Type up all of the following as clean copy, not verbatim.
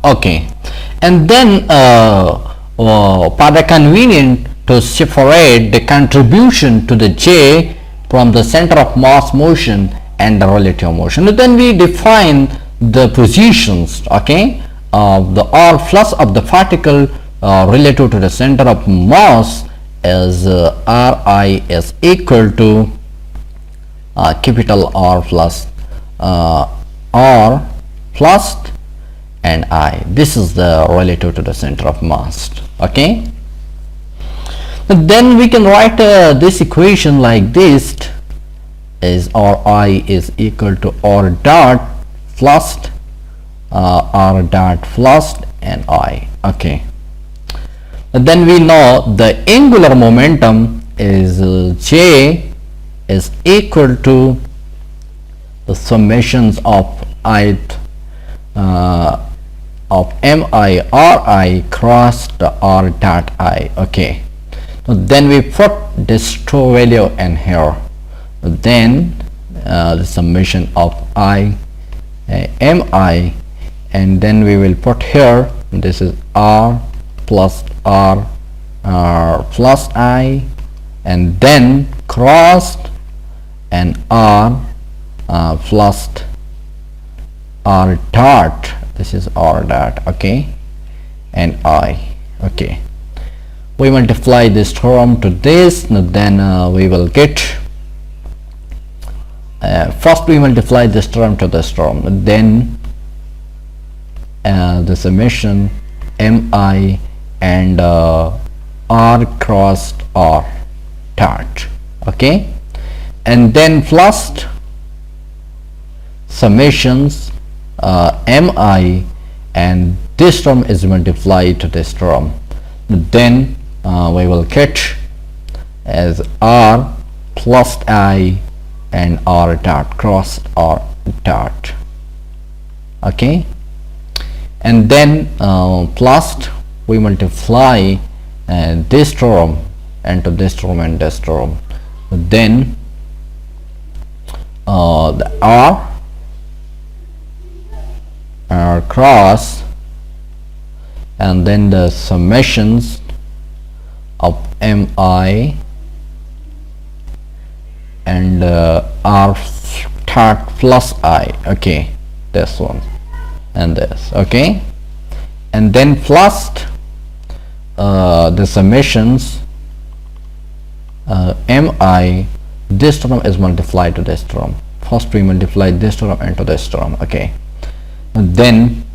Okay, and then for the convenient to separate the contribution to the J from the center of mass motion and the relative motion, then we define the positions, okay, of the R plus of the particle relative to the center of mass as Ri is equal to capital R plus and I. This is the relative to the center of mass. Okay. Then we can write this equation like this: is Ri is equal to R dot plus and I. Okay. Then we know the angular momentum is J is equal to the summations of of MI cross the R dot I. Okay. Then we put this true value in here. Then the summation of MI, and then we will put here, this is R plus I, and then crossed and R plus R dot, this is R dot, okay, and I. Okay, we multiply this term to this, then we will get first we multiply this term to this term, then the summation MI and R crossed R dot, okay, and then plus summations MI, and this term is multiplied to this term, then we will get as R plus I and R dot cross R dot, okay, and then plus we multiply this term into this term and this term, then the R cross, and then the summations of MI and R dot plus I, okay, this one and this, okay, and then plus the summations MI, this term is multiplied to this term. First we multiply this term into this term, okay, then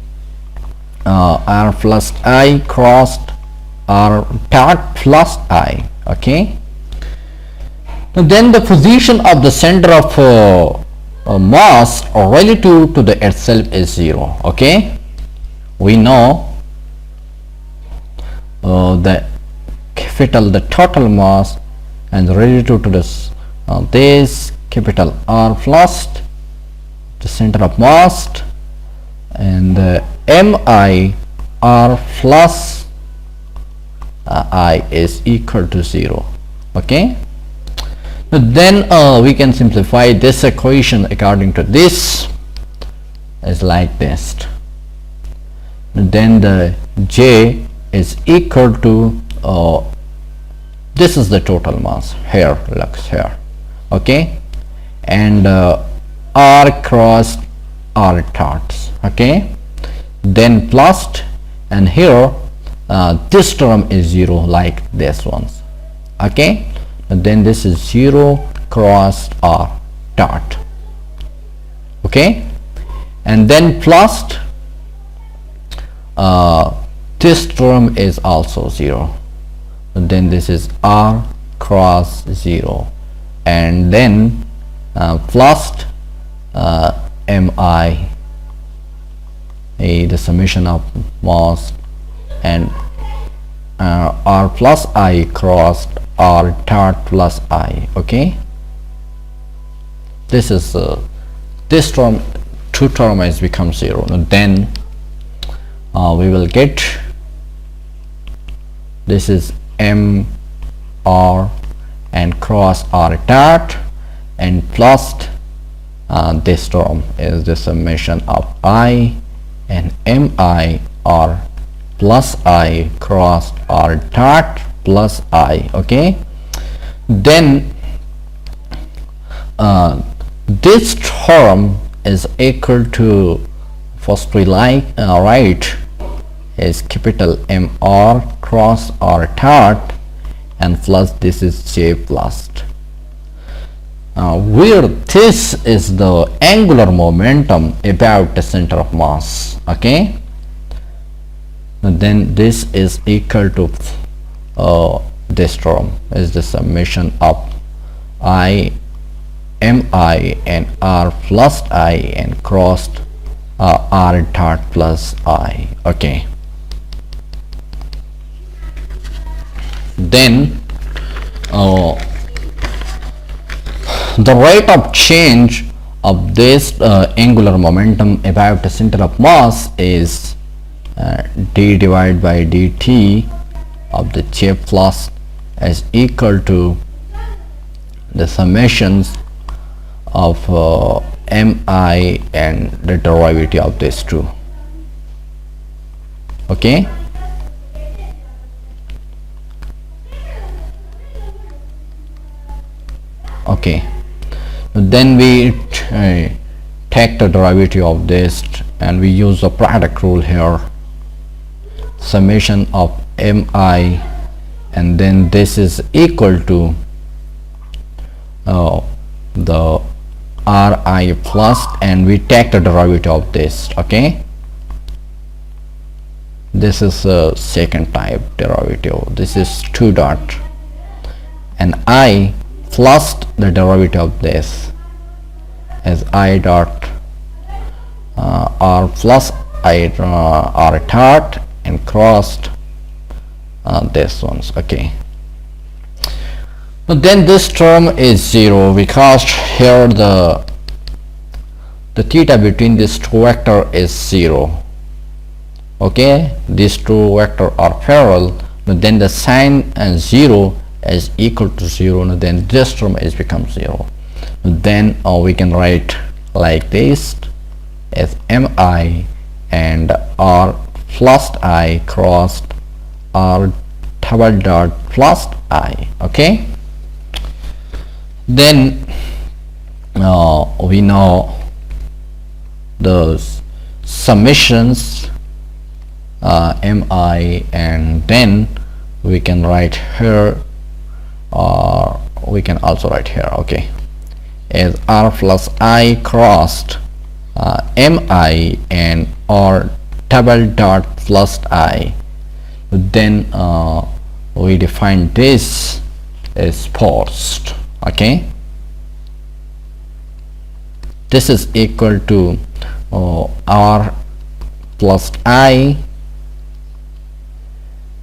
R plus I crossed R dot plus I, okay. Then the position of the center of mass relative to the itself is 0, okay. We know the capital, the total mass, and relative to this this capital R plus the center of mass, and MI R plus I is equal to 0, okay. Then we can simplify this equation according to this is like this. Then the J is equal to this is the total mass here, looks here, okay, and R cross R dots, okay, then plus, and here this term is 0 like this ones, okay, and then this is 0 cross R dot, okay, and then plus this term is also 0, and then this is R cross 0, and then plus MI, the summation of mass, and R plus I crossed R dot plus I, okay. This is this term, two term has become 0, and then we will get this is M R and cross R dot, and plus this term is the summation of I and MI r plus I crossed r dot plus I. Okay, then this term is equal to, first we write is capital MR cross R dot and plus this is J plus, where this is the angular momentum about the center of mass. Okay, then this is equal to this term is the summation of I mi and r plus I and crossed r dot plus I. Okay, then the rate of change of this angular momentum about the center of mass is d divided by dt of the J plus is equal to the summations of mi and the derivative of these two. Okay, okay, then we take the derivative of this and we use the product rule here, summation of mi, and then this is equal to the ri plus, and we take the derivative of this. Okay, this is a second type derivative, this is 2 dot and I plus the derivative of this as I dot r plus I r dot and crossed this ones. Okay, then this term is 0 because here the theta between these two vector is 0. Okay, these two vector are parallel, but then the sign and 0 is equal to 0, and then this term is becomes 0. Then we can write like this as mi and r plus I crossed r double dot plus I. Okay, then we know the summations mi, and then we can write here, or we can also write here. Okay, as r plus I crossed mi and r double dot plus I. Then we define this as forced. Okay, this is equal to r plus I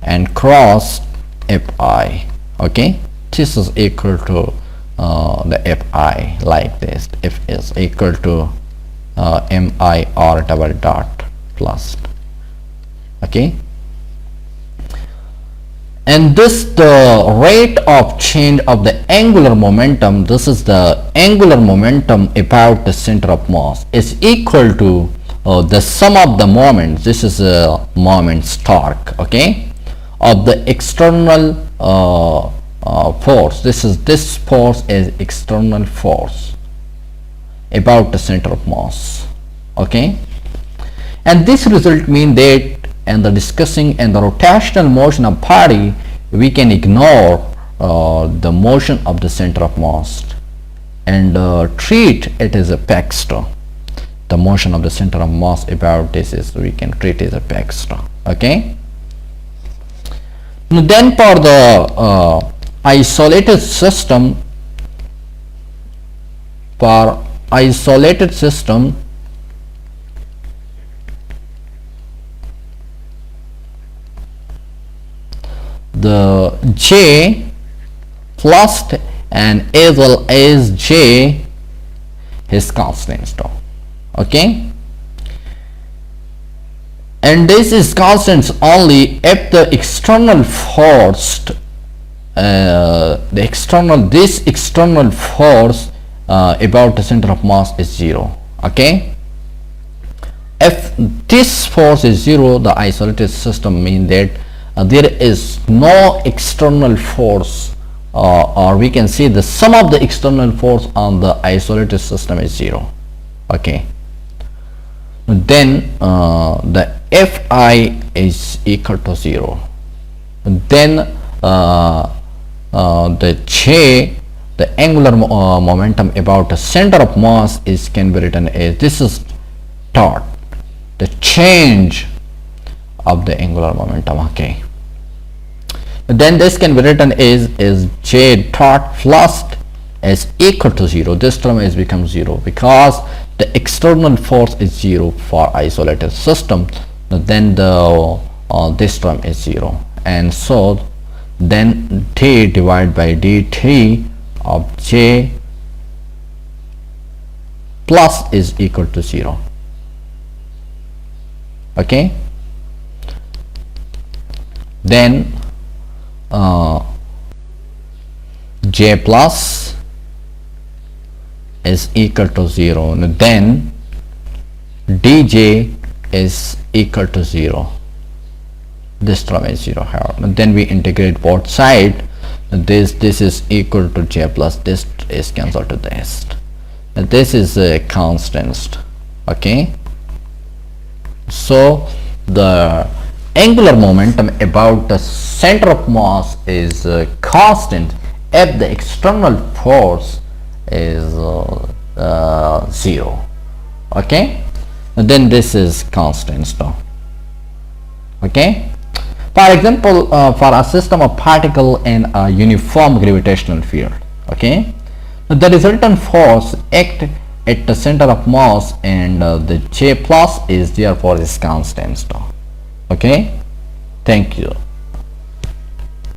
and cross fi. Okay, this is equal to the fi like this. F is equal to mi r double dot plus. Okay, and this the rate of change of the angular momentum. This is the angular momentum about the center of mass is equal to the sum of the moments. This is a moment's torque. Okay, of the external force. This force is external force about the center of mass. Okay, and this result mean that and the discussing and the rotational motion of body, we can ignore the motion of the center of mass and treat it as a fixed. The motion of the center of mass about this is we can treat it as a fixed. Okay, then for the isolated system, the J plus and as well as J is constant. Okay, and this is constant only if the external force this external force about the center of mass is 0. Okay, If this force is zero, the isolated system means that there is no external force, or we can say the sum of the external force on the isolated system is zero. Okay, then the Fi is equal to zero. Then the J, the angular momentum about the center of mass, can be written as, this is dot, the change of the angular momentum. Okay, then this can be written as J dot plus is equal to zero. This term has become zero because the external force is zero for isolated system. Then the this term is zero, and so then d divided by dt of J plus is equal to zero. Okay, then J plus is equal to zero, and then dj is equal to zero. This term is zero here, and then we integrate both sides. This is equal to J plus, this is cancelled to this, and this is a constant. Okay, so the angular momentum about the center of mass is constant if the external force is zero. Okay, and then this is constant now. Okay, for example, for a system of particle in a uniform gravitational field, okay, the resultant force act at the center of mass, and the J plus is therefore is constant now. Okay, thank you.